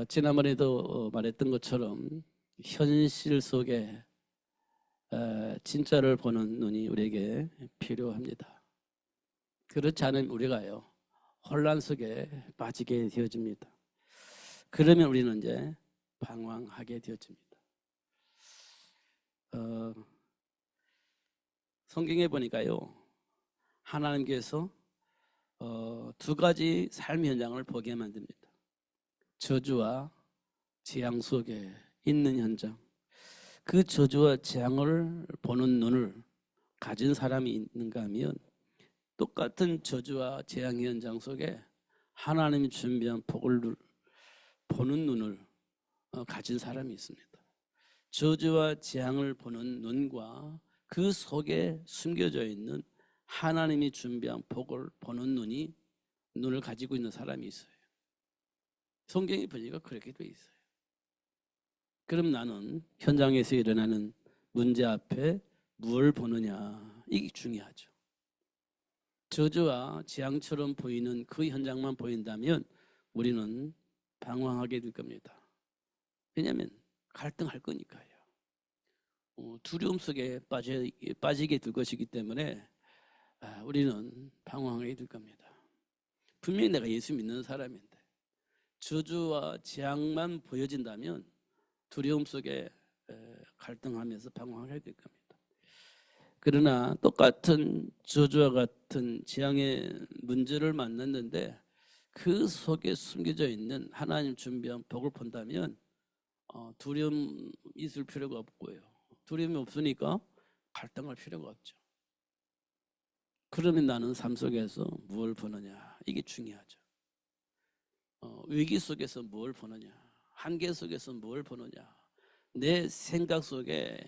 지난번에도 말했던 것처럼 현실 속에 진짜를 보는 눈이 우리에게 필요합니다. 그렇지 않으면 우리가요 혼란 속에 빠지게 되어집니다. 그러면 우리는 이제 방황하게 되어집니다. 성경에 보니까요 하나님께서 두 가지 삶 현장을 보게 만듭니다. 저주와 재앙 속에 있는 현장, 그 저주와 재앙을 보는 눈을 가진 사람이 있는가 하면 똑같은 저주와 재앙 현장 속에 하나님이 준비한 복을 보는 눈을 가진 사람이 있습니다. 저주와 재앙을 보는 눈과 그 속에 숨겨져 있는 하나님이 준비한 복을 보는 눈을 가지고 있는 사람이 있어요. 성경이 보니까 그렇게 돼 있어요. 그럼 나는 현장에서 일어나는 문제 앞에 무엇을 보느냐, 이게 중요하죠. 저주와 재앙처럼 보이는 그 현장만 보인다면 우리는 방황하게 될 겁니다. 왜냐하면 갈등할 거니까요. 두려움 속에 빠지게 될 것이기 때문에 우리는 방황하게 될 겁니다. 분명히 내가 예수 믿는 사람인데 저주와 재앙만 보여진다면 두려움 속에 갈등하면서 방황하게 될 겁니다. 그러나 똑같은 저주와 같은 재앙의 문제를 만났는데 그 속에 숨겨져 있는 하나님 준비한 복을 본다면 두려움 있을 필요가 없고요. 두려움이 없으니까 갈등할 필요가 없죠. 그러면 나는 삶 속에서 무엇을 보느냐, 이게 중요하죠. 위기 속에서 뭘 보느냐, 한계 속에서 뭘 보느냐, 내 생각 속에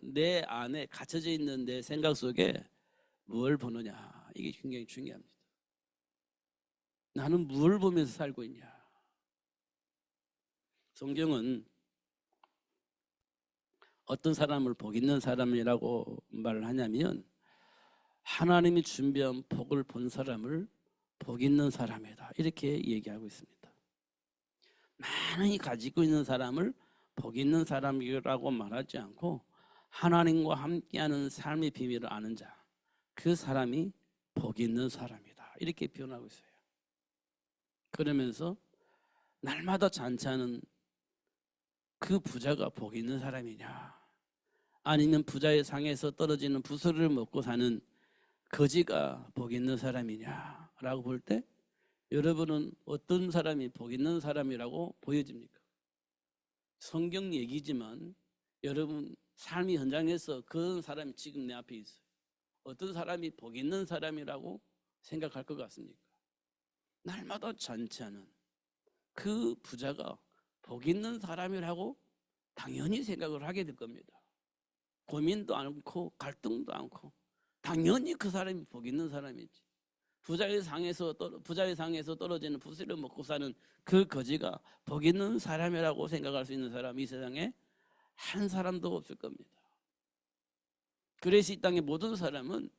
내 안에 갇혀져 있는 내 생각 속에 뭘 보느냐, 이게 굉장히 중요합니다. 나는 뭘 보면서 살고 있냐. 성경은 어떤 사람을 복 있는 사람이라고 말을 하냐면 하나님이 준비한 복을 본 사람을 복 있는 사람이다, 이렇게 얘기하고 있습니다. 많이 가지고 있는 사람을 복 있는 사람이라고 말하지 않고 하나님과 함께하는 삶의 비밀을 아는 자, 그 사람이 복 있는 사람이다, 이렇게 표현하고 있어요. 그러면서 날마다 잔치하는 그 부자가 복 있는 사람이냐, 아니면 부자의 상에서 떨어지는 부스를 먹고 사는 거지가 복 있는 사람이냐라고 볼 때 여러분은 어떤 사람이 복 있는 사람이라고 보여집니까? 성경 얘기지만 여러분 삶의 현장에서 그런 사람이 지금 내 앞에 있어요. 어떤 사람이 복 있는 사람이라고 생각할 것 같습니까? 날마다 잔치하는 그 부자가 복 있는 사람이라고 당연히 생각을 하게 될 겁니다. 고민도 않고 갈등도 않고 당연히 그 사람이 복 있는 사람이지. 부자의 상에서 떨어지는 부스를 먹고 사는 그 거지가 복 있는 사람이라고 생각할 수 있는 사람이 이 세상에 한 사람도 없을 겁니다. 그래서 이 땅의 모든 사람은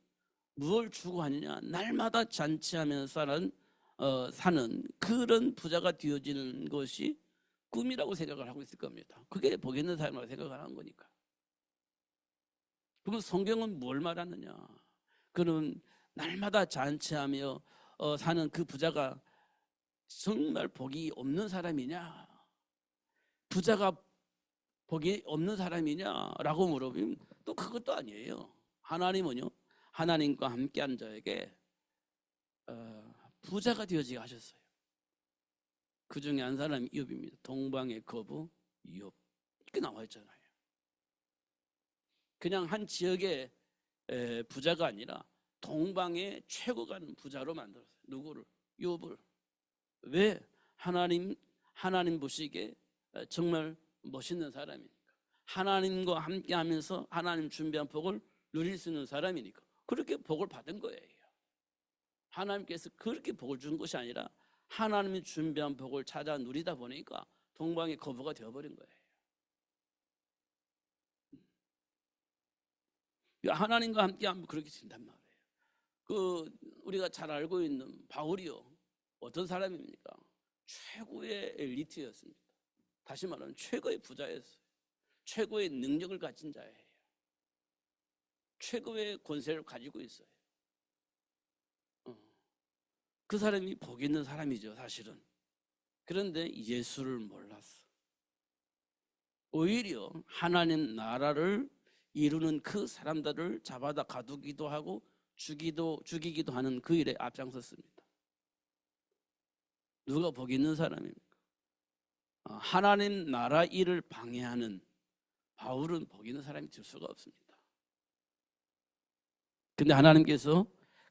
무엇을 추구하느냐, 날마다 잔치하면서 사는 그런 부자가 되어지는 것이 꿈이라고 생각을 하고 있을 겁니다. 그게 복 있는 사람이라고 생각을 하는 거니까. 그럼 성경은 뭘 말하느냐? 그럼 날마다 잔치하며 사는 그 부자가 정말 복이 없는 사람이냐? 부자가 복이 없는 사람이냐라고 물어보면 또 그것도 아니에요. 하나님은요, 하나님과 함께한 자에게 부자가 되어지게 하셨어요. 그 중에 한 사람이 이욥입니다. 동방의 거부 이욥, 이렇게 나와 있잖아요. 그냥 한 지역의 부자가 아니라 동방의 최고 가는 부자로 만들었어요. 누구를? 이욥을. 왜? 하나님 보시기에 정말 멋있는 사람이니까. 하나님과 함께하면서 하나님 준비한 복을 누릴 수 있는 사람이니까 그렇게 복을 받은 거예요. 하나님께서 그렇게 복을 준 것이 아니라 하나님이 준비한 복을 찾아 누리다 보니까 동방의 거부가 되어버린 거예요. 하나님과 함께하면 그렇게 된단 말이에요. 우리가 잘 알고 있는 바울이요, 어떤 사람입니까? 최고의 엘리트였습니다. 다시 말하면 최고의 부자였어요. 최고의 능력을 가진 자예요. 최고의 권세를 가지고 있어요. 그 사람이 복 있는 사람이죠, 사실은. 그런데 예수를 몰랐어. 오히려 하나님 나라를 이루는 그 사람들을 잡아다 가두기도 하고 죽이기도 하는 그 일에 앞장섰습니다. 누가 복 있는 사람입니까? 하나님 나라 일을 방해하는 바울은 복 있는 사람이 될 수가 없습니다. 근데 하나님께서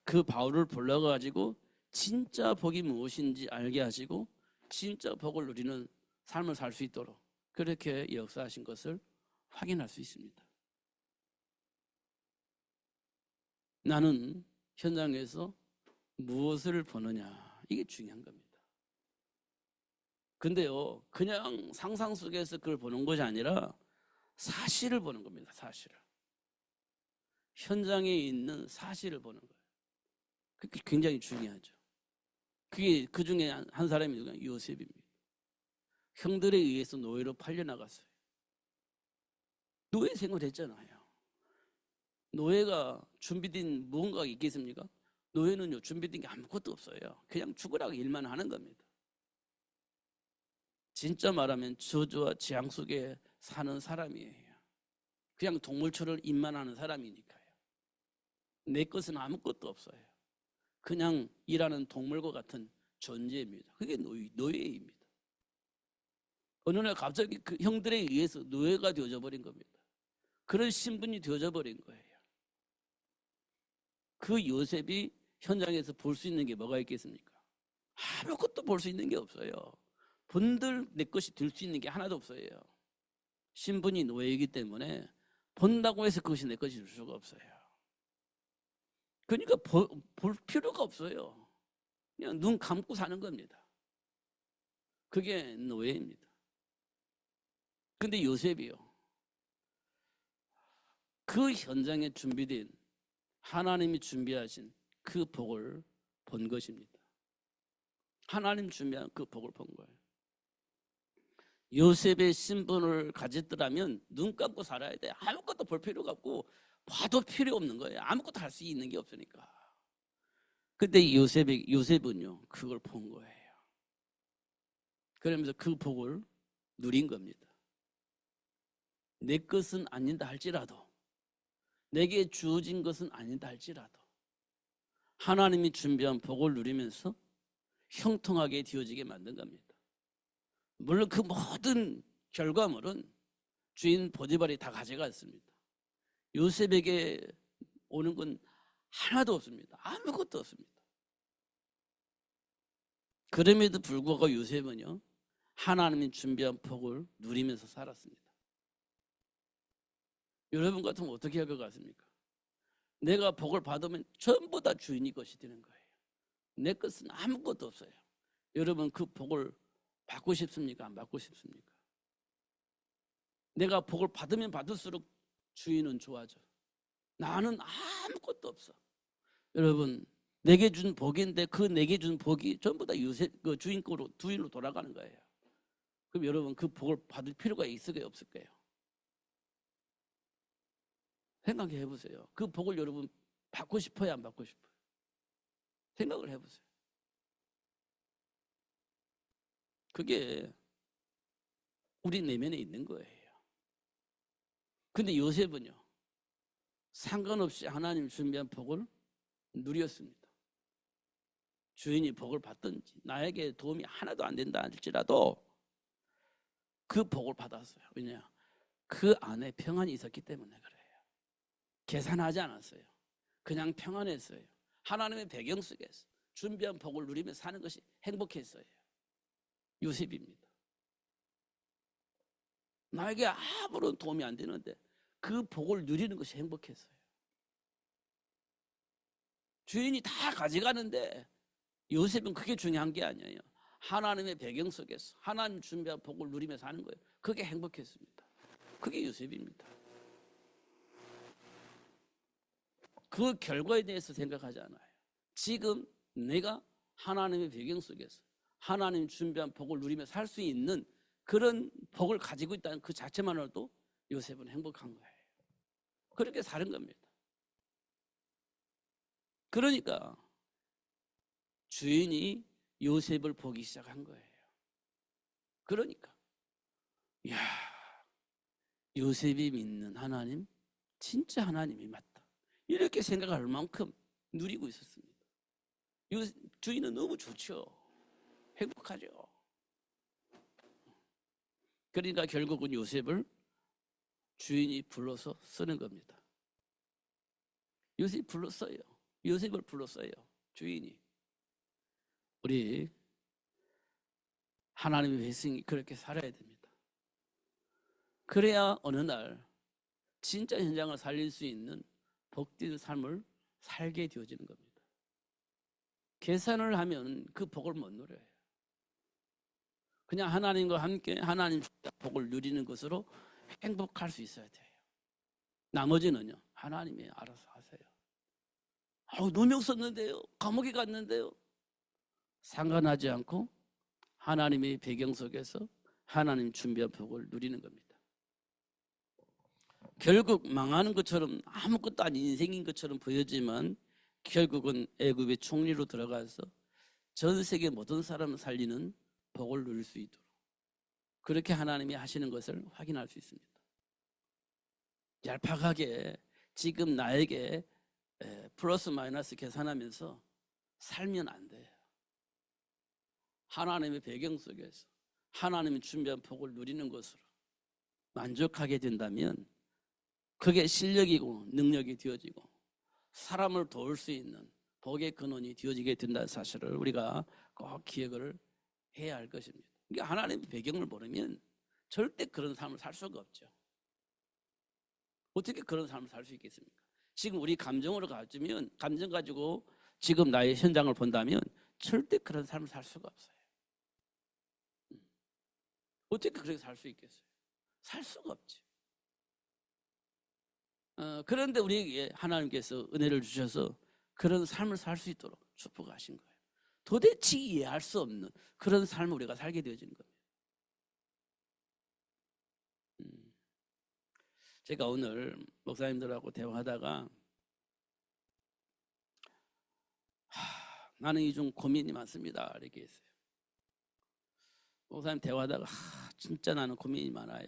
그 바울을 불러가지고 진짜 복이 무엇인지 알게 하시고 진짜 복을 누리는 삶을 살 수 있도록 그렇게 역사하신 것을 확인할 수 있습니다. 나는 현장에서 무엇을 보느냐, 이게 중요한 겁니다. 근데요, 그냥 상상 속에서 그걸 보는 것이 아니라 사실을 보는 겁니다. 사실을. 현장에 있는 사실을 보는 거예요. 그게 굉장히 중요하죠. 그게 그 중에 한 사람이 누구냐? 요셉입니다. 형들에 의해서 노예로 팔려나갔어요. 노예 생활을 했잖아요. 노예가 준비된 무언가가 있겠습니까? 노예는요, 준비된 게 아무것도 없어요. 그냥 죽으라고 일만 하는 겁니다. 진짜 말하면 저주와 재앙 속에 사는 사람이에요. 그냥 동물처럼 일만 하는 사람이니까요. 내 것은 아무것도 없어요. 그냥 일하는 동물과 같은 존재입니다. 그게 노예입니다. 어느 날 갑자기 그 형들에 의해서 노예가 되어져 버린 겁니다. 그런 신분이 되어져 버린 거예요. 그 요셉이 현장에서 볼 수 있는 게 뭐가 있겠습니까? 아무것도 볼 수 있는 게 없어요. 본들 내 것이 될 수 있는 게 하나도 없어요. 신분이 노예이기 때문에 본다고 해서 그것이 내 것이 될 수가 없어요. 그러니까 볼 필요가 없어요. 그냥 눈 감고 사는 겁니다. 그게 노예입니다. 근데 요셉이요, 그 현장에 준비된 하나님이 준비하신 그 복을 본 것입니다. 하나님 준비한 그 복을 본 거예요. 요셉의 신분을 가졌더라면 눈 감고 살아야 돼. 아무것도 볼 필요가 없고 봐도 필요 없는 거예요. 아무것도 할 수 있는 게 없으니까. 근데 요셉은요, 그걸 본 거예요. 그러면서 그 복을 누린 겁니다. 내 것은 아니다 할지라도, 내게 주어진 것은 아니다 할지라도 하나님이 준비한 복을 누리면서 형통하게 되어지게 만든 겁니다. 물론 그 모든 결과물은 주인 보디발이 다 가져갔습니다. 요셉에게 오는 건 하나도 없습니다. 아무것도 없습니다. 그럼에도 불구하고 요셉은요, 하나님이 준비한 복을 누리면서 살았습니다. 여러분 같으면 어떻게 할 것 같습니까? 내가 복을 받으면 전부 다 주인이 것이 되는 거예요. 내 것은 아무것도 없어요. 여러분 그 복을 받고 싶습니까? 안 받고 싶습니까? 내가 복을 받으면 받을수록 주인은 좋아져. 나는 아무것도 없어. 여러분, 내게 준 복인데 그 내게 준 복이 전부 다 그 주인으로 돌아가는 거예요. 그럼 여러분 그 복을 받을 필요가 있을까요? 없을까요? 생각해 해보세요. 그 복을 여러분 받고 싶어요? 안 받고 싶어요? 생각을 해보세요. 그게 우리 내면에 있는 거예요. 근데 요셉은요, 상관없이 하나님 준비한 복을 누렸습니다. 주인이 복을 받든지 나에게 도움이 하나도 안 된다 할지라도 그 복을 받았어요. 왜냐? 그 안에 평안이 있었기 때문에 그래요. 계산하지 않았어요. 그냥 평안했어요. 하나님의 배경 속에서 준비한 복을 누리며 사는 것이 행복했어요. 요셉입니다. 나에게 아무런 도움이 안 되는데 그 복을 누리는 것이 행복했어요. 주인이 다 가져가는데 요셉은 그게 중요한 게 아니에요. 하나님의 배경 속에서 하나님 준비한 복을 누리며 사는 거예요. 그게 행복했습니다. 그게 요셉입니다. 그 결과에 대해서 생각하지 않아요. 지금 내가 하나님의 배경 속에서 하나님 준비한 복을 누리며 살 수 있는 그런 복을 가지고 있다는 그 자체만으로도 요셉은 행복한 거예요. 그렇게 사는 겁니다. 그러니까 주인이 요셉을 보기 시작한 거예요. 그러니까 이야, 요셉이 믿는 하나님 진짜 하나님이 맞다, 이렇게 생각할 만큼 누리고 있었습니다. 주인은 너무 좋죠. 행복하죠. 그러니까 결국은 요셉을 주인이 불러서 쓰는 겁니다. 요셉이 불렀어요. 요셉을 불렀어요. 주인이. 우리 하나님의 백성이 그렇게 살아야 됩니다. 그래야 어느 날 진짜 현장을 살릴 수 있는 복된 삶을 살게 되어지는 겁니다. 계산을 하면 그 복을 못 누려요. 그냥 하나님과 함께 하나님 복을 누리는 것으로 행복할 수 있어야 돼요. 나머지는요, 하나님이 알아서 하세요. 누명 썼는데요, 감옥에 갔는데요, 상관하지 않고 하나님의 배경 속에서 하나님 준비한 복을 누리는 겁니다. 결국 망하는 것처럼 아무것도 아닌 인생인 것처럼 보여지만 결국은 애굽의 총리로 들어가서 전 세계 모든 사람을 살리는 복을 누릴 수 있도록 그렇게 하나님이 하시는 것을 확인할 수 있습니다. 얄팍하게 지금 나에게 플러스 마이너스 계산하면서 살면 안 돼요. 하나님의 배경 속에서 하나님이 준비한 복을 누리는 것으로 만족하게 된다면 그게 실력이고 능력이 되어지고 사람을 도울 수 있는 복의 근원이 되어지게 된다는 사실을 우리가 꼭 기억을 해야 할 것입니다. 그러니까 하나님의 배경을 모르면 절대 그런 삶을 살 수가 없죠. 어떻게 그런 삶을 살 수 있겠습니까? 지금 우리 감정으로 가지면, 감정 가지고 지금 나의 현장을 본다면 절대 그런 삶을 살 수가 없어요. 어떻게 그렇게 살 수 있겠어요? 살 수가 없지. 그런데 우리에게 하나님께서 은혜를 주셔서 그런 삶을 살 수 있도록 축복하신 거예요. 도대체 이해할 수 없는 그런 삶을 우리가 살게 되어지는 겁니다. 제가 오늘 목사님들하고 대화하다가 나는 이 중 고민이 많습니다, 이렇게 했어요. 목사님 대화하다가 진짜 나는 고민이 많아요.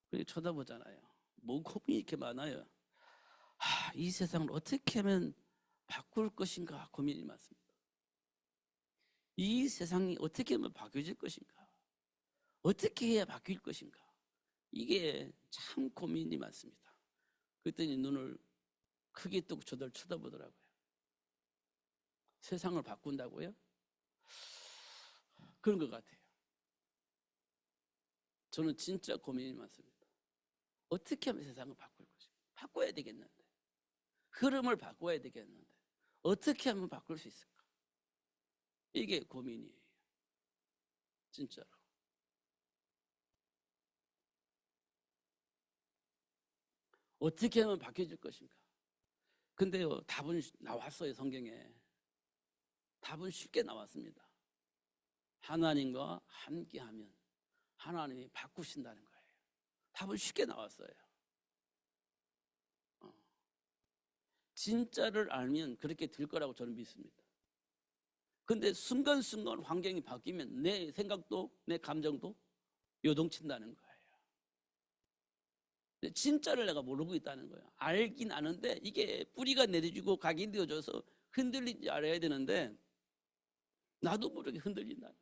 그렇게 쳐다보잖아요. 뭐 고민이 이렇게 많아요. 이 세상을 어떻게 하면 바꿀 것인가 고민이 많습니다. 이 세상이 어떻게 하면 바뀌어질 것인가, 어떻게 해야 바뀔 것인가, 이게 참 고민이 많습니다. 그랬더니 눈을 크게 뜨고 저를 쳐다보더라고요. 세상을 바꾼다고요? 그런 것 같아요. 저는 진짜 고민이 많습니다. 어떻게 하면 세상을 바꿀 것인가, 바꿔야 되겠는데, 흐름을 바꿔야 되겠는데 어떻게 하면 바꿀 수 있을까, 이게 고민이에요. 진짜로. 어떻게 하면 바뀌어질 것인가. 근데요, 답은 나왔어요. 성경에 답은 쉽게 나왔습니다. 하나님과 함께하면 하나님이 바꾸신다는 거예요. 답은 쉽게 나왔어요. 진짜를 알면 그렇게 될 거라고 저는 믿습니다. 근데 순간순간 환경이 바뀌면 내 생각도 내 감정도 요동친다는 거예요. 진짜를 내가 모르고 있다는 거예요. 알긴 아는데 이게 뿌리가 내려지고 각인되어져서 흔들리지 알아야 되는데 나도 모르게 흔들린다는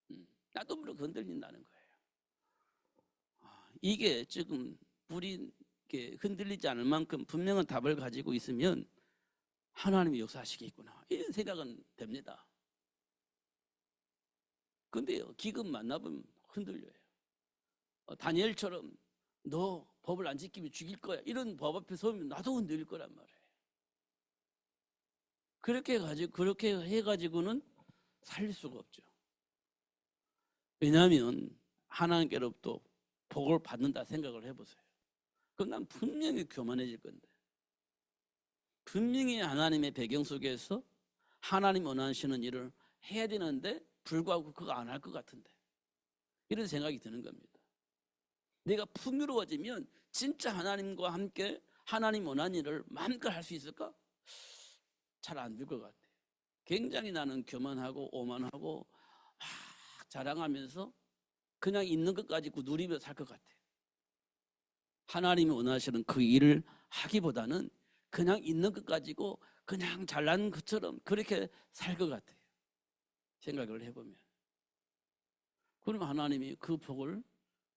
거예요. 나도 모르게 흔들린다는 거예요. 이게 지금 뿌리 흔들리지 않을 만큼 분명한 답을 가지고 있으면 하나님이 역사하시겠구나, 이런 생각은 됩니다. 근데요, 기금 만나보면 흔들려요. 다니엘처럼 너 법을 안 지키면 죽일 거야, 이런 법 앞에 서면 나도 흔들릴 거란 말이에요. 그렇게 해가지고는 살릴 수가 없죠. 왜냐하면 하나님께로부터 복을 받는다 생각을 해보세요. 그럼 난 분명히 교만해질 건데, 분명히 하나님의 배경 속에서 하나님 원하시는 일을 해야 되는데 불구하고 그거 안 할 것 같은데, 이런 생각이 드는 겁니다. 내가 풍요로워지면 진짜 하나님과 함께 하나님 원하는 일을 마음껏 할 수 있을까? 잘 안 될 것 같아요. 굉장히 나는 교만하고 오만하고 막 자랑하면서 그냥 있는 것 가지고 누리며 살 것 같아요. 하나님이 원하시는 그 일을 하기보다는 그냥 있는 것 가지고 그냥 잘난 것처럼 그렇게 살 것 같아요. 생각을 해보면. 그럼 하나님이 그 복을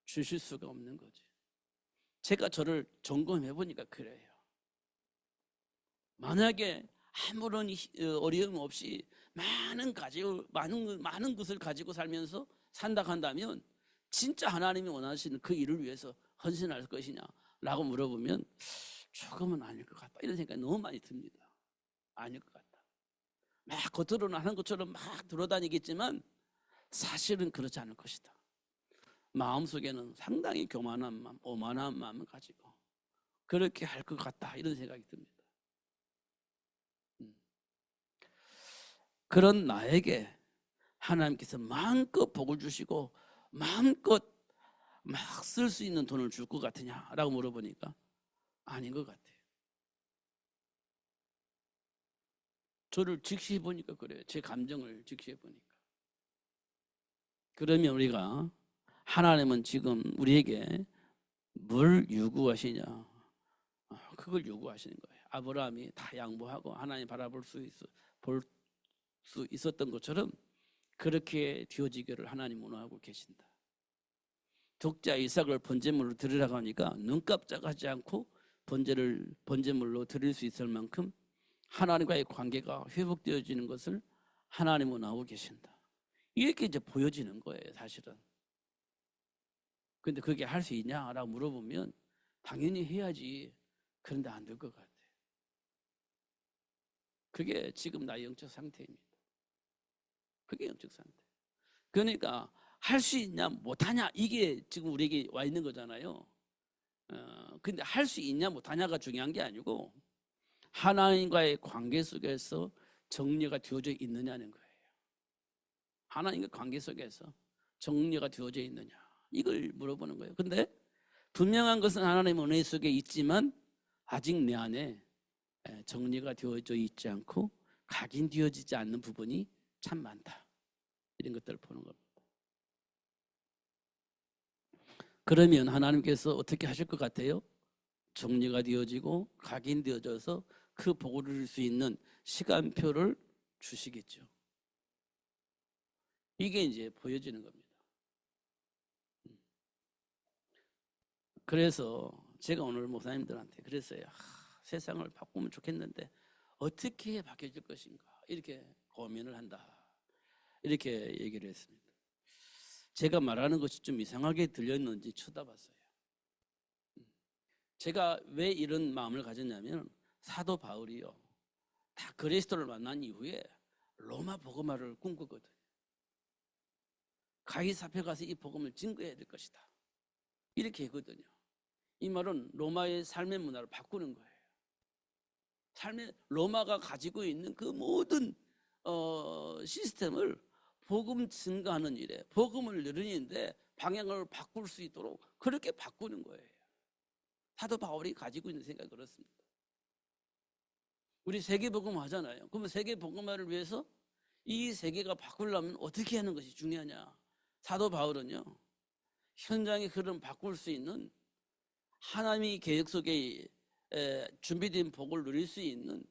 주실 수가 없는 거죠. 제가 저를 점검해 보니까 그래요. 만약에 아무런 어려움 없이 많은 것을 가지고 살면서 산다 한다면 진짜 하나님이 원하시는 그 일을 위해서 헌신할 것이냐 라고 물어보면 조금은 아닐 것 같다, 이런 생각이 너무 많이 듭니다. 아닐 것 같다. 막 겉으로는 하는 것처럼 막 돌아다니겠지만 사실은 그렇지 않을 것이다. 마음속에는 상당히 교만한 마음, 오만한 마음을 가지고 그렇게 할 것 같다, 이런 생각이 듭니다. 그런 나에게 하나님께서 마음껏 복을 주시고 마음껏 막 쓸 수 있는 돈을 줄 것 같으냐라고 물어보니까 아닌 것 같아요. 저를 직시해 보니까 그래요. 제 감정을 직시해 보니까. 그러면 우리가 하나님은 지금 우리에게 뭘 요구하시냐? 그걸 요구하시는 거예요. 아브라함이 다 양보하고 하나님 바라볼 볼 수 있었던 것처럼 그렇게 되어지기를 하나님 원하고 계신다. 독자 이삭을 번제물로 드리라고 하니까 눈 깜짝하지 않고 번제물로 드릴 수 있을 만큼 하나님과의 관계가 회복되어지는 것을 하나님 원하고 계신다. 이렇게 이제 보여지는 거예요, 사실은. 근데 그게 할 수 있냐라고 물어보면 당연히 해야지. 그런데 안 될 것 같아요. 그게 지금 나의 영적 상태입니다. 그게 영적 상태. 그러니까 할 수 있냐 못하냐, 이게 지금 우리에게 와 있는 거잖아요. 근데 할 수 있냐 못하냐가 중요한 게 아니고 하나님과의 관계 속에서 정리가 되어져 있느냐는 거예요. 하나님과 관계 속에서 정리가 되어져 있느냐, 이걸 물어보는 거예요. 근데 분명한 것은 하나님의 은혜 속에 있지만 아직 내 안에 정리가 되어져 있지 않고 각인되어지지 않는 부분이 참 많다, 이런 것들을 보는 겁니다. 그러면 하나님께서 어떻게 하실 것 같아요? 정리가 되어지고 각인되어져서 그 복을 누릴 수 있는 시간표를 주시겠죠. 이게 이제 보여지는 겁니다. 그래서 제가 오늘 목사님들한테 그랬어요. 세상을 바꾸면 좋겠는데 어떻게 바뀌어질 것인가, 이렇게 고민을 한다, 이렇게 얘기를 했습니다. 제가 말하는 것이 좀 이상하게 들렸는지 쳐다봤어요. 제가 왜 이런 마음을 가졌냐면 사도 바울이요, 다 그리스도를 만난 이후에 로마 복음화를 꿈꾸거든요. 가이사페 가서 이 복음을 증거해야 될 것이다, 이렇게 했거든요. 이 말은 로마의 삶의 문화를 바꾸는 거예요. 로마가 가지고 있는 그 모든 시스템을 복음 증거하는 일에, 복음을 누리는데 방향을 바꿀 수 있도록 그렇게 바꾸는 거예요. 사도 바울이 가지고 있는 생각이 그렇습니다. 우리 세계복음 하잖아요. 그러면 세계복음화를 위해서 이 세계가 바꾸려면 어떻게 하는 것이 중요하냐? 사도 바울은요, 현장의 흐름 바꿀 수 있는 하나님의 계획 속에 준비된 복을 누릴 수 있는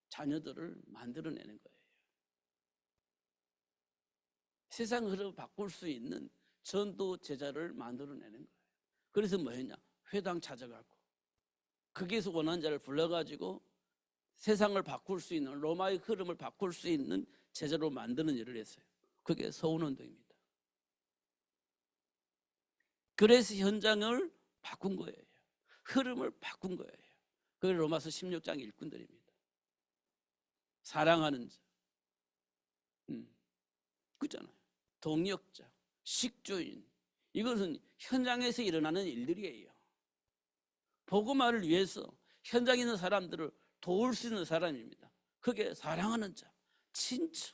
자녀들을 만들어내는 거예요. 세상 흐름을 바꿀 수 있는 전도 제자를 만들어내는 거예요. 그래서 뭐 했냐? 회당 찾아가고 거기에서 원하는 자를 불러가지고 세상을 바꿀 수 있는, 로마의 흐름을 바꿀 수 있는 제자로 만드는 일을 했어요. 그게 서운운동입니다. 그래서 현장을 바꾼 거예요. 흐름을 바꾼 거예요. 그게 로마서 16장 일꾼들입니다. 사랑하는 자, 그잖아요. 동역자, 식조인, 이것은 현장에서 일어나는 일들이에요. 복음화를 위해서 현장에 있는 사람들을 도울 수 있는 사람입니다. 그게 사랑하는 자, 친처,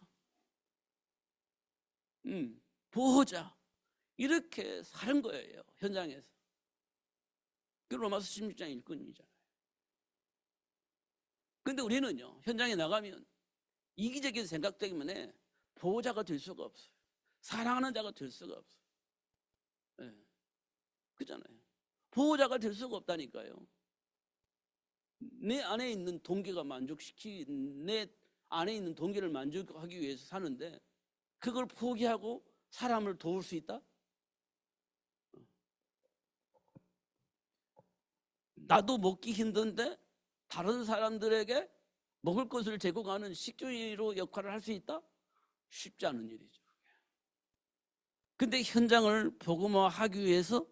보호자, 이렇게 사는 거예요, 현장에서. 그 로마서 16장 일꾼이잖아요. 근데 우리는요, 현장에 나가면 이기적인 생각 때문에 보호자가 될 수가 없어요. 사랑하는 자가 될 수가 없어요. 네. 그잖아요. 보호자가 될 수가 없다니까요. 내 안에 있는 동기가 내 안에 있는 동기를 만족하기 위해서 사는데 그걸 포기하고 사람을 도울 수 있다? 나도 먹기 힘든데 다른 사람들에게 먹을 것을 제공하는 식주인으로 역할을 할 수 있다? 쉽지 않은 일이죠. 근데 현장을 복음화하기 위해서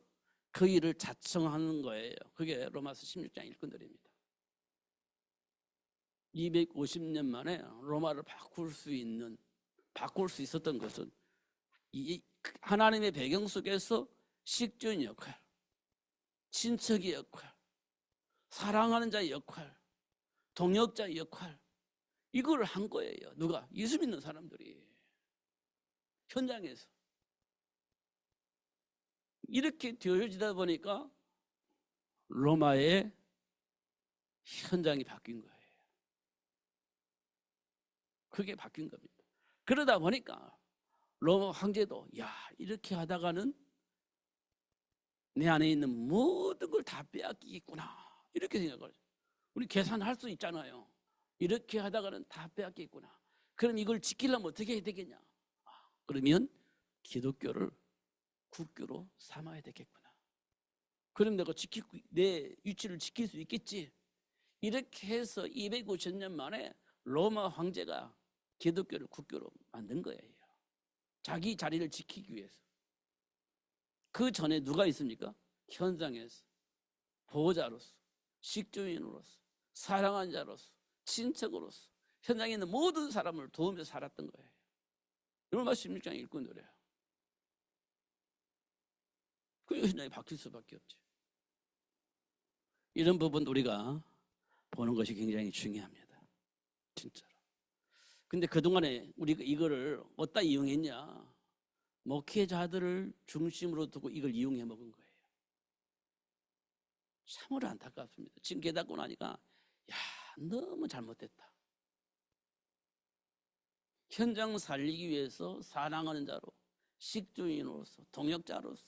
그 일을 자청하는 거예요. 그게 로마서 16장 일꾼들입니다. 250년 만에 로마를 바꿀 수 있었던 것은 이 하나님의 배경 속에서 식주인 역할, 친척의 역할, 사랑하는 자의 역할, 동역자의 역할, 이걸 한 거예요. 누가? 예수 믿는 사람들이 현장에서 이렇게 되어지다 보니까 로마의 현장이 바뀐 거예요. 그게 바뀐 겁니다. 그러다 보니까 로마 황제도 이렇게 하다가는 내 안에 있는 모든 걸 다 빼앗기겠구나, 이렇게 생각을 해요. 우리 계산할 수 있잖아요. 이렇게 하다가는 다 빼앗기겠구나. 그럼 이걸 지키려면 어떻게 해야 되겠냐? 그러면 기독교를 국교로 삼아야 되겠구나. 그럼 내가 내 위치를 지킬 수 있겠지. 이렇게 해서 250년 만에 로마 황제가 기독교를 국교로 만든 거예요. 자기 자리를 지키기 위해서. 그 전에 누가 있습니까? 현장에서 보호자로서, 식주인으로서, 사랑한 자로서, 친척으로서 현장에 있는 모든 사람을 도우며 살았던 거예요. 로마 16장 일꾼들이에요. 그 현장이 바뀔 수밖에 없죠. 이런 부분 우리가 보는 것이 굉장히 중요합니다. 진짜로. 근데 그동안에 우리가 이거를 어디다 이용했냐? 목회자들을 중심으로 두고 이걸 이용해 먹은 거예요. 참으로 안타깝습니다. 지금 깨닫고 나니까 너무 잘못됐다. 현장 살리기 위해서 사랑하는 자로, 식주인으로서, 동역자로서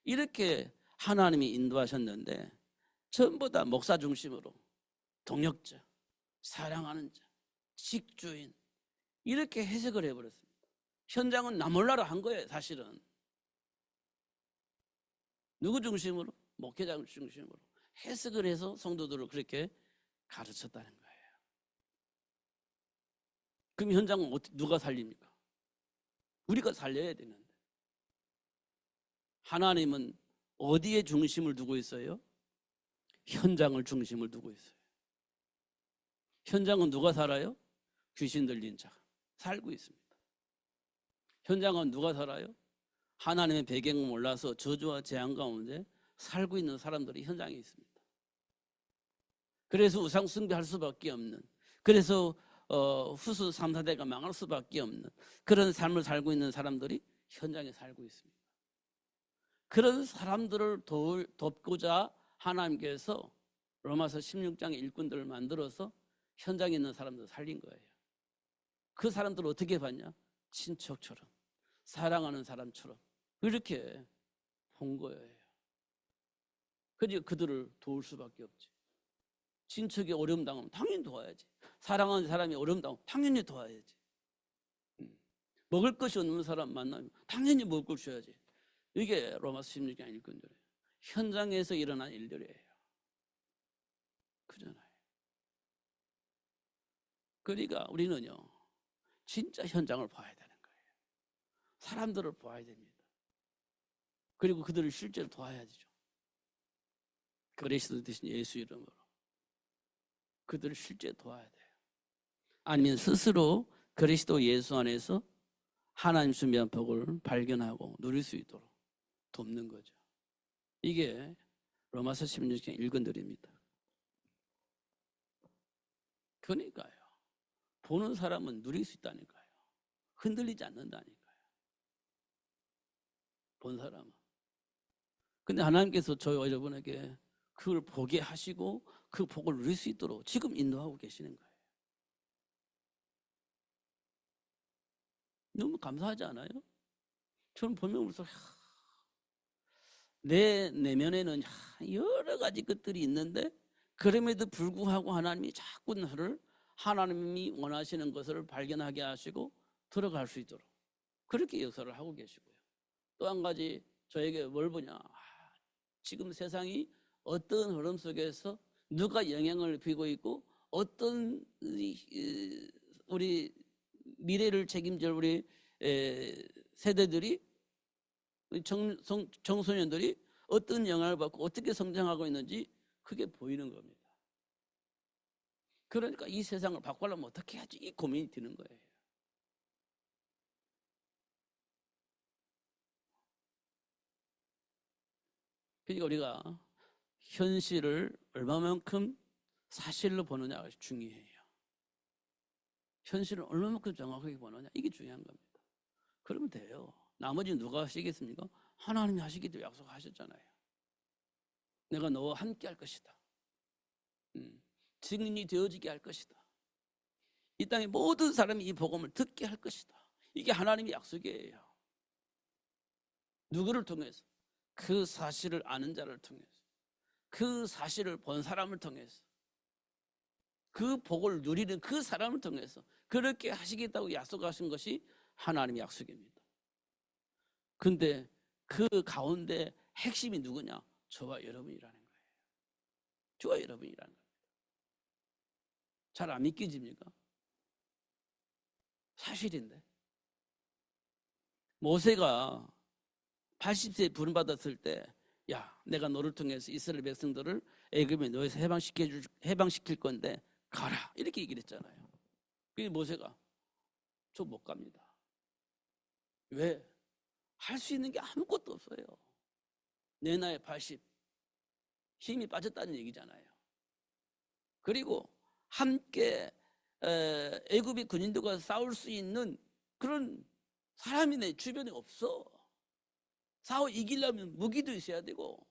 이렇게 하나님이 인도하셨는데 전부 다 목사 중심으로 동역자, 사랑하는 자, 식주인 이렇게 해석을 해버렸습니다. 현장은 나 몰라라 한 거예요. 사실은 누구 중심으로? 목회자 중심으로 해석을 해서 성도들을 그렇게 가르쳤다는 거예요. 그럼 현장은 누가 살립니까? 우리가 살려야 되는데. 하나님은 어디에 중심을 두고 있어요? 현장을 중심을 두고 있어요. 현장은 누가 살아요? 귀신 들린 자 살고 있습니다. 현장은 누가 살아요? 하나님의 배경을 몰라서 저주와 재앙 가운데 살고 있는 사람들이 현장에 있습니다. 그래서 우상 숭배할 수밖에 없는, 그래서 후수 3, 4대가 망할 수밖에 없는 그런 삶을 살고 있는 사람들이 현장에 살고 있습니다. 그런 사람들을 돕고자 하나님께서 로마서 16장의 일꾼들을 만들어서 현장에 있는 사람들을 살린 거예요. 그 사람들을 어떻게 봤냐? 친척처럼, 사랑하는 사람처럼 이렇게 본 거예요. 그러니까 그들을 도울 수밖에 없지. 친척이 어려움 당하면 당연히 도와야지. 사랑하는 사람이 어려움 당하면 당연히 도와야지. 먹을 것이 없는 사람 만나면 당연히 먹을 걸 줘야지. 이게 로마서 16장 일꾼들이에요. 현장에서 일어난 일들이에요. 그잖아요. 그러니까 우리는요, 진짜 현장을 봐야 되는 거예요. 사람들을 봐야 됩니다. 그리고 그들을 실제로 도와야죠. 그리스도 대신 예수 이름으로 그들을 실제 도와야 돼요. 아니면 스스로 그리스도 예수 안에서 하나님 준비한 복을 발견하고 누릴 수 있도록 돕는 거죠. 이게 로마서 16장 일꾼들입니다. 그러니까요, 보는 사람은 누릴 수 있다니까요. 흔들리지 않는다니까요. 본 사람은. 근데 하나님께서 저희 여러분에게 그걸 보게 하시고 그 복을 누릴 수 있도록 지금 인도하고 계시는 거예요. 너무 감사하지 않아요? 저는 보면서 내 내면에는 여러 가지 것들이 있는데 그럼에도 불구하고 하나님이 자꾸 나를 하나님이 원하시는 것을 발견하게 하시고 들어갈 수 있도록 그렇게 역사를 하고 계시고요. 또 한 가지 저에게 뭘 보냐, 지금 세상이 어떤 흐름 속에서 누가 영향을 비고 있고 어떤 우리 미래를 책임질 우리 세대들이 청소년들이 어떤 영향을 받고 어떻게 성장하고 있는지 그게 보이는 겁니다. 그러니까 이 세상을 바꾸려면 어떻게 하지? 이 고민이 드는 거예요. 그러니까 우리가 현실을 얼마만큼 사실로 보느냐가 중요해요. 현실을 얼마만큼 정확하게 보느냐, 이게 중요한 겁니다. 그러면 돼요. 나머지는 누가 하시겠습니까? 하나님이 하시기도 약속하셨잖아요. 내가 너와 함께 할 것이다. 증인이 되어지게 할 것이다. 이 땅의 모든 사람이 이 복음을 듣게 할 것이다. 이게 하나님의 약속이에요. 누구를 통해서? 그 사실을 아는 자를 통해서, 그 사실을 본 사람을 통해서, 그 복을 누리는 그 사람을 통해서 그렇게 하시겠다고 약속하신 것이 하나님의 약속입니다. 근데 그 가운데 핵심이 누구냐? 저와 여러분이라는 거예요. 저와 여러분이라는 겁니다. 잘 안 믿겨집니까? 사실인데. 모세가 80세에 부름받았을 때, 야, 내가 너를 통해서 이스라엘 백성들을 애굽에 너에서 해방시킬 건데 가라, 이렇게 얘기를 했잖아요. 그래서 모세가 저 못 갑니다. 왜? 할 수 있는 게 아무것도 없어요. 내 나이 80, 힘이 빠졌다는 얘기잖아요. 그리고 함께 애굽의 군인들과 싸울 수 있는 그런 사람이 내 주변에 없어. 싸워 이기려면 무기도 있어야 되고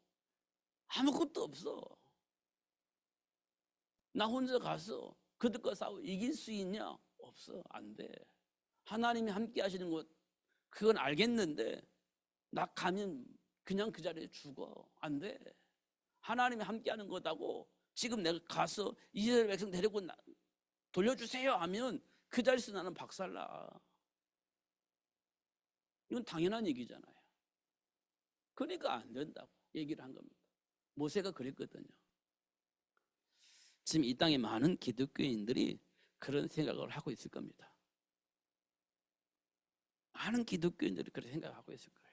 아무것도 없어. 나 혼자 가서 그들과 싸워 이길 수 있냐? 없어. 안 돼. 하나님이 함께 하시는 것 그건 알겠는데 나 가면 그냥 그 자리에 죽어. 안 돼. 하나님이 함께 하는 거다고 지금 내가 가서 이스라엘 백성 데리고 돌려주세요 하면 그 자리에서 나는 박살나. 이건 당연한 얘기잖아요. 그러니까 안 된다고 얘기를 한 겁니다. 모세가 그랬거든요. 지금 이 땅에 많은 기독교인들이 그런 생각을 하고 있을 겁니다. 많은 기독교인들이 그런 생각을 하고 있을 거예요.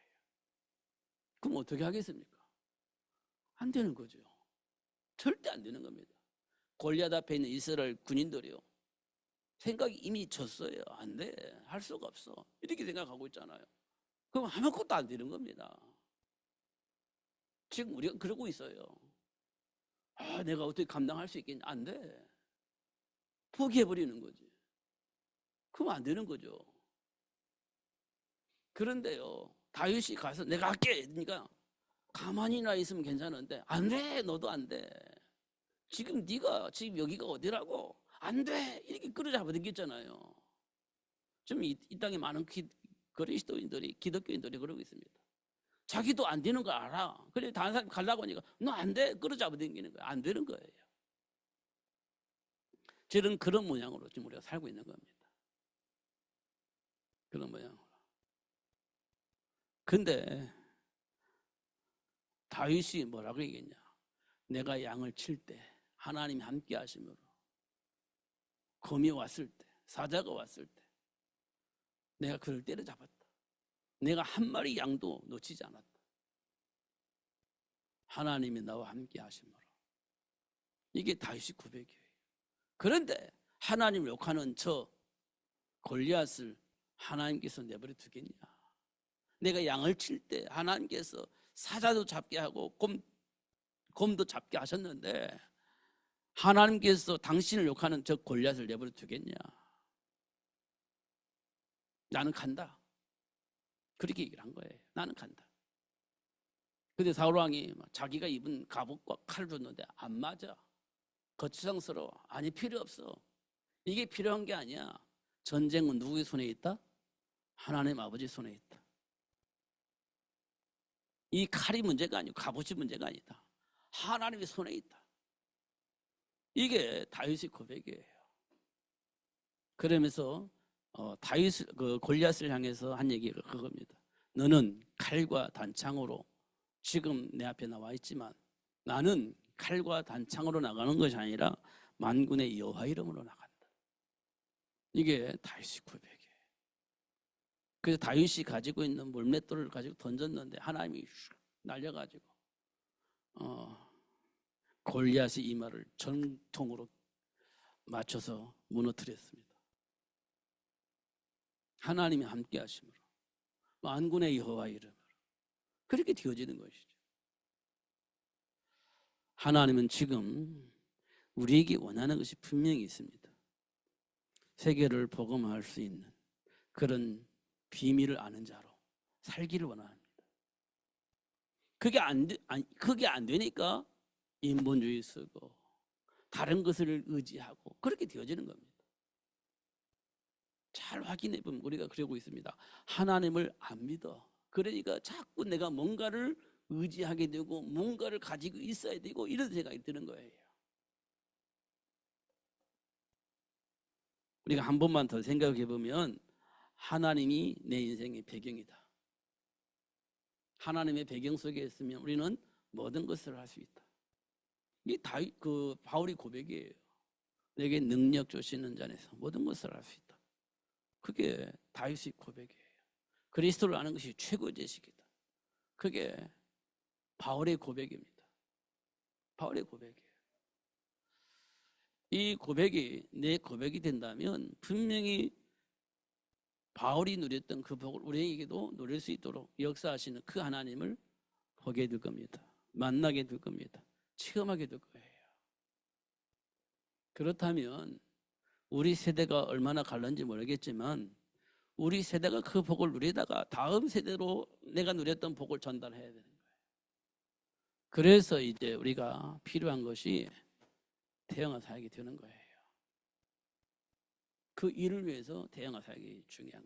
그럼 어떻게 하겠습니까? 안 되는 거죠. 절대 안 되는 겁니다. 골리앗 앞에 있는 이스라엘 군인들이요. 생각이 이미 졌어요. 안 돼. 할 수가 없어. 이렇게 생각하고 있잖아요. 그럼 아무것도 안 되는 겁니다. 지금 우리가 그러고 있어요. 아, 내가 어떻게 감당할 수 있겠냐? 안 돼. 포기해버리는 거지. 그럼 안 되는 거죠. 그런데요, 다윗이 가서 내가 할게. 그러니까 가만히나 있으면 괜찮은데 안 돼. 너도 안 돼. 지금 네가 지금 여기가 어디라고? 안 돼. 이렇게 끌어잡아당겼잖아요. 지금 이 땅에 많은 그리스도인들이 기독교인들이 그러고 있습니다. 자기도 안 되는 거 알아. 그래 다른 사람 가려고 하니까 너 안 돼. 끌어잡아당기는 거야. 안 되는 거예요. 저는 그런 모양으로 지금 우리가 살고 있는 겁니다. 그런 모양으로. 근데 다윗이 뭐라고 얘기했냐? 내가 양을 칠 때 하나님이 함께 하심으로 검이 왔을 때 사자가 왔을 때 내가 그를 때려잡았다. 내가 한 마리 양도 놓치지 않았다. 하나님이 나와 함께 하심으로. 이게 다윗의 고백이에요. 그런데 하나님을 욕하는 저 골리앗을 하나님께서 내버려 두겠냐? 내가 양을 칠 때 하나님께서 사자도 잡게 하고 곰도 잡게 하셨는데 하나님께서 당신을 욕하는 저 골리앗을 내버려 두겠냐? 나는 간다. 그렇게 얘기를 한 거예요. 나는 간다. 근데 사울왕이 자기가 입은 갑옷과 칼을 줬는데 안 맞아. 거추장스러워. 아니, 필요 없어. 이게 필요한 게 아니야. 전쟁은 누구의 손에 있다? 하나님 아버지 손에 있다. 이 칼이 문제가 아니고 갑옷이 문제가 아니다. 하나님의 손에 있다. 이게 다윗의 고백이에요. 그러면서 다윗 골리앗을 향해서 한 얘기가 그겁니다. 너는 칼과 단창으로 지금 내 앞에 나와 있지만 나는 칼과 단창으로 나가는 것이 아니라 만군의 여호와 이름으로 나간다. 이게 다윗의 고백이에요. 그래서 다윗이 가지고 있는 물맷돌을 가지고 던졌는데 하나님이 날려가지고 골리앗의 이마를 전통으로 맞춰서 무너뜨렸습니다. 하나님이 함께 하심으로 만군의 여호와 이름으로 그렇게 되어지는 것이죠. 하나님은 지금 우리에게 원하는 것이 분명히 있습니다. 세계를 복음화할 수 있는 그런 비밀을 아는 자로 살기를 원합니다. 그게 안 되니까 인본주의 쓰고 다른 것을 의지하고 그렇게 되어지는 겁니다. 잘 확인해 보면 우리가 그러고 있습니다. 하나님을 안 믿어. 그러니까 자꾸 내가 뭔가를 의지하게 되고 뭔가를 가지고 있어야 되고 이런 생각이 드는 거예요. 우리가 한 번만 더 생각해 보면 하나님이 내 인생의 배경이다. 하나님의 배경 속에 있으면 우리는 모든 것을 할 수 있다. 이게 바울의 고백이에요. 내게 능력 주시는 자에서 모든 것을 할 수 있다. 그게 다윗의 고백이에요. 그리스도를 아는 것이 최고의 지식이다. 그게 바울의 고백입니다. 바울의 고백이에요. 이 고백이 내 고백이 된다면 분명히 바울이 누렸던 그 복을 우리에게도 누릴 수 있도록 역사하시는 그 하나님을 보게 될 겁니다. 만나게 될 겁니다. 체험하게 될 거예요. 그렇다면 우리 세대가 얼마나 갈른지 모르겠지만 우리 세대가 그 복을 누리다가 다음 세대로 내가 누렸던 복을 전달해야 되는 거예요. 그래서 이제 우리가 필요한 것이 대형화 사역이 되는 거예요. 그 일을 위해서 대형화 사역이 중요한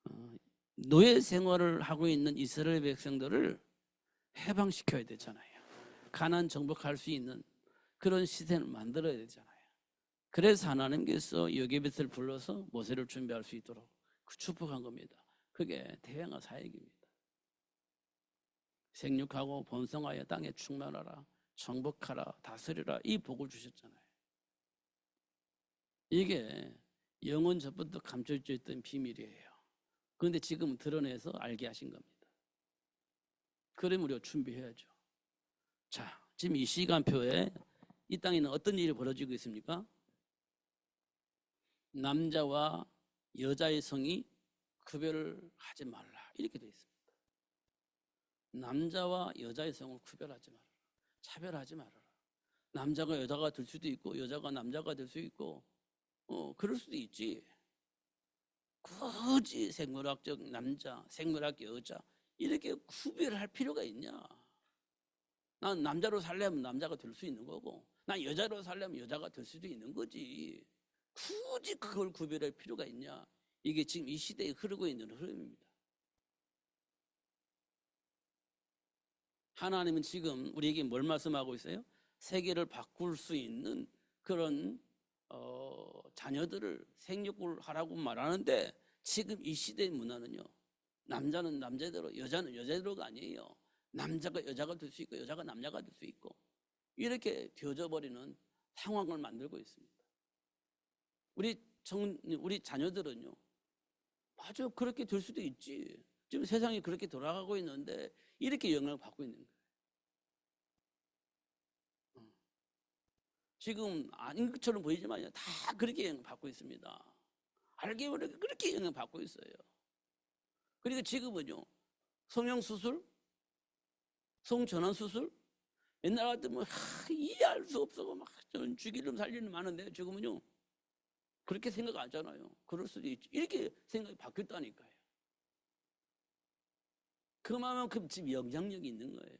겁니다. 노예 생활을 하고 있는 이스라엘 백성들을 해방시켜야 되잖아요. 가나안 정복할 수 있는 그런 시대를 만들어야 되잖아요. 그래서 하나님께서 여게벳을 불러서 모세를 준비할 수 있도록 축복한 겁니다. 그게 대형화 사역입니다. 생육하고 번성하여 땅에 충만하라, 정복하라, 다스리라 이 복을 주셨잖아요. 이게 영원 전부터 감춰져 있던 비밀이에요. 그런데 지금 드러내서 알게 하신 겁니다. 그럼 우리가 준비해야죠. 자, 지금 이 시간표에 이 땅에는 어떤 일이 벌어지고 있습니까? 남자와 여자의 성이 구별을 하지 말라 이렇게 되어 있습니다. 남자와 여자의 성을 구별하지 말아라. 차별하지 말아라. 남자가 여자가 될 수도 있고 여자가 남자가 될 수 있고 그럴 수도 있지. 굳이 생물학적 남자, 생물학 여자 이렇게 구별할 필요가 있냐? 난 남자로 살려면 남자가 될 수 있는 거고 난 여자로 살려면 여자가 될 수도 있는 거지. 굳이 그걸 구별할 필요가 있냐? 이게 지금 이 시대에 흐르고 있는 흐름입니다. 하나님은 지금 우리에게 뭘 말씀하고 있어요? 세계를 바꿀 수 있는 그런 자녀들을 생육을 하라고 말하는데 지금 이 시대의 문화는요. 남자는 남자대로 여자는 여자대로가 아니에요. 남자가 여자가 될 수 있고 여자가 남자가 될 수 있고 이렇게 되어져 버리는 상황을 만들고 있습니다. 우리 자녀들은요. 맞아 그렇게 될 수도 있지. 지금 세상이 그렇게 돌아가고 있는데 이렇게 영향을 받고 있는 거예요. 지금 아닌 것처럼 보이지만 다 그렇게 영향을 받고 있습니다. 알게 모르게 그렇게 영향을 받고 있어요. 그러니까 지금은요. 성형수술, 성전환수술 옛날 같으면 이해할 수 없어 막 주기름 살리는 많은데 지금은요. 그렇게 생각하잖아요. 그럴 수도 있지. 이렇게 생각이 바뀌었다니까요. 그만큼 지금 영향력이 있는 거예요.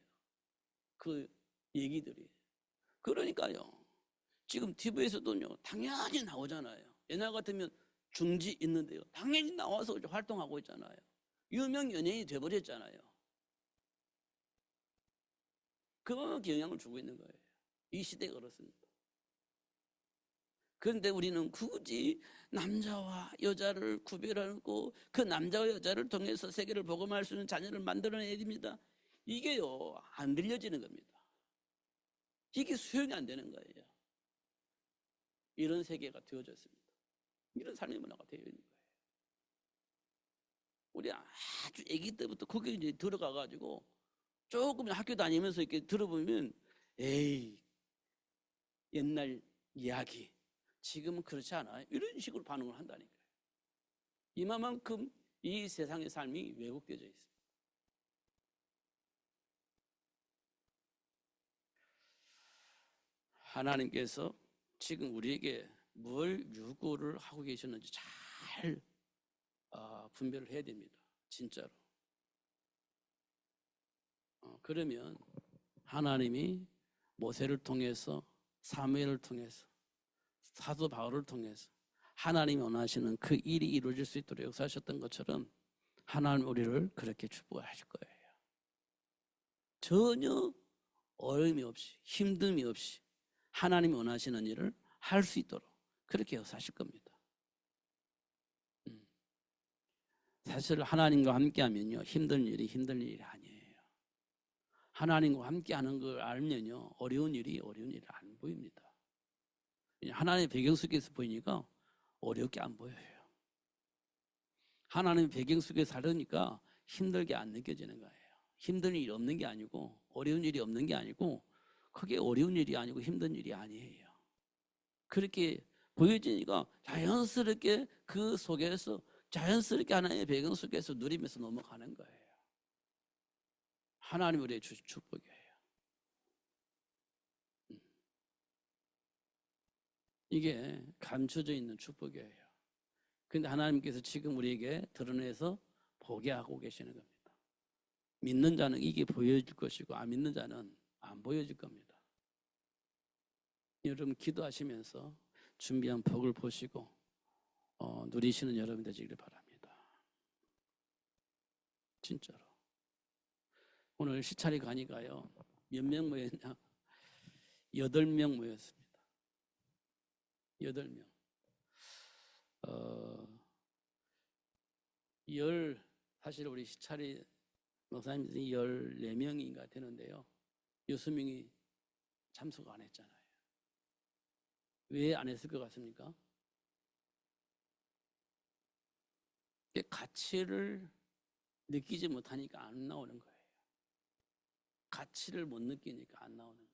그 얘기들이. 그러니까요. 지금 TV에서도요, 당연히 나오잖아요. 옛날 같으면 중지 있는데요. 당연히 나와서 활동하고 있잖아요. 유명 연예인이 돼버렸잖아요. 그만큼 영향을 주고 있는 거예요. 이 시대가 그렇습니다. 그런데 우리는 굳이 남자와 여자를 구별하고 그 남자와 여자를 통해서 세계를 복음할 수 있는 자녀를 만들어내야 됩니다. 이게요, 안 들려지는 겁니다. 이게 수용이 안 되는 거예요. 이런 세계가 되어졌습니다. 이런 삶의 문화가 되어 있는 거예요. 우리 아주 아기 때부터 거기 이제 들어가가지고 조금 학교 다니면서 이렇게 들어보면 에이, 옛날 이야기. 지금은 그렇지 않아요. 이런 식으로 반응을 한다니까요. 이만큼 이 세상의 삶이 왜곡되어져 있습니다. 하나님께서 지금 우리에게 뭘 요구를 하고 계셨는지 잘 분별을 해야 됩니다. 진짜로. 그러면 하나님이 모세를 통해서 사무엘을 통해서 사도 바울을 통해서 하나님이 원하시는 그 일이 이루어질 수 있도록 역사하셨던 것처럼 하나님 우리를 그렇게 축복하실 거예요. 전혀 어려움이 없이 힘듦이 없이 하나님이 원하시는 일을 할 수 있도록 그렇게 역사하실 겁니다. 사실 하나님과 함께하면요, 힘든 일이 아니에요. 하나님과 함께하는 걸 알면요, 어려운 일이 안 보입니다. 하나님의 배경 속에서 보이니까 어렵게 안 보여요. 하나님의 배경 속에 살으니까 힘들게 안 느껴지는 거예요. 힘든 일이 없는 게 아니고 어려운 일이 없는 게 아니고 그게 어려운 일이 아니고 힘든 일이 아니에요. 그렇게 보여지니까 자연스럽게 그 속에서 자연스럽게 하나님의 배경 속에서 누리면서 넘어가는 거예요. 하나님 우리의 주신 축복이에요. 이게 감춰져 있는 축복이에요. 그런데 하나님께서 지금 우리에게 드러내서 보게 하고 계시는 겁니다. 믿는 자는 이게 보여질 것이고 안 믿는 자는 안 보여질 겁니다. 여러분 기도하시면서 준비한 복을 보시고 누리시는 여러분 되시기를 바랍니다. 진짜로. 오늘 시차리 가니까요. 몇 명 모였냐? 8명 모였습니다. 8명. 사실 우리 시차리 목사님들이 14명인가 되는데요. 6명이 참석 안 했잖아요. 왜 안 했을 것 같습니까? 가치를 느끼지 못하니까 안 나오는 거예요. 가치를 못 느끼니까 안 나오는 거예요.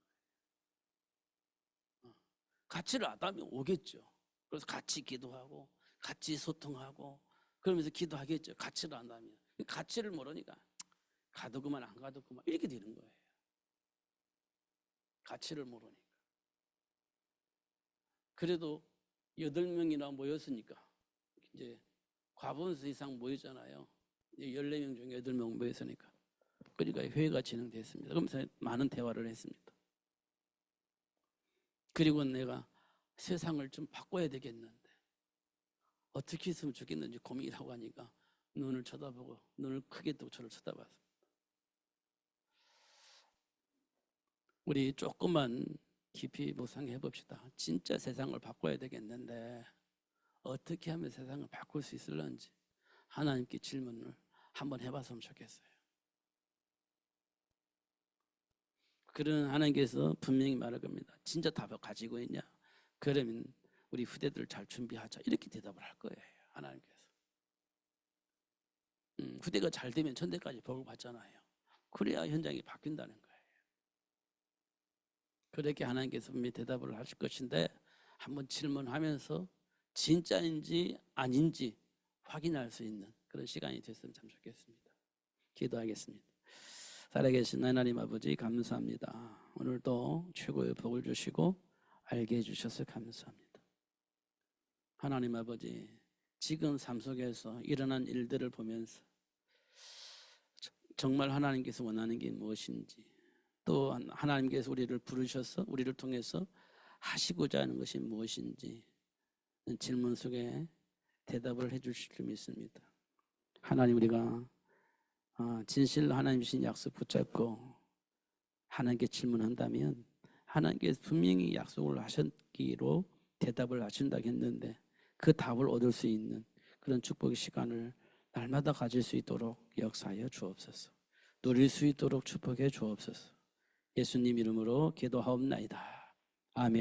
가치를 알다면 오겠죠. 그래서 같이 기도하고 같이 소통하고 그러면서 기도하겠죠. 가치를 안다면. 가치를 모르니까 가도 그만 안 가도 그만 이렇게 되는 거예요. 가치를 모르니까. 그래도 8명이나 모였으니까 이제 과반수 이상 모였잖아요. 14명 중에 8명 모였으니까. 그러니까 회의가 진행됐습니다. 그러면서 많은 대화를 했습니다. 그리고 내가 세상을 좀 바꿔야 되겠는데 어떻게 했으면 좋겠는지 고민이라고 하니까 눈을 쳐다보고 눈을 크게 뜨고 저를 쳐다봤습니다. 우리 조금만 깊이 묵상해 봅시다. 진짜 세상을 바꿔야 되겠는데 어떻게 하면 세상을 바꿀 수 있을런지 하나님께 질문을 한번 해봤으면 좋겠어요. 그런 하나님께서 분명히 말할 겁니다. 진짜 답을 가지고 있냐? 그러면 우리 후대들 잘 준비하자. 이렇게 대답을 할 거예요. 하나님께서. 후대가 잘 되면 천대까지 복을 받잖아요. 그래야 현장이 바뀐다는 거예요. 그렇게 하나님께서 분명히 대답을 하실 것인데 한번 질문하면서 진짜인지 아닌지 확인할 수 있는 그런 시간이 됐으면 참 좋겠습니다. 기도하겠습니다. 살아계신 하나님 아버지 감사합니다. 오늘도 최고의 복을 주시고 알게 해주셔서 감사합니다. 하나님 아버지, 지금 삶 속에서 일어난 일들을 보면서 정말 하나님께서 원하는 게 무엇인지, 또 하나님께서 우리를 부르셔서 우리를 통해서 하시고자 하는 것이 무엇인지 질문 속에 대답을 해 주실 줄 믿습니다. 하나님, 우리가 진실로 하나님이신 약속 붙잡고 하나님께 질문한다면 하나님께서 분명히 약속을 하셨기로 대답을 하신다고 했는데 그 답을 얻을 수 있는 그런 축복의 시간을 날마다 가질 수 있도록 역사하여 주옵소서. 누릴 수 있도록 축복해 주옵소서. 예수님 이름으로 기도하옵나이다. 아멘.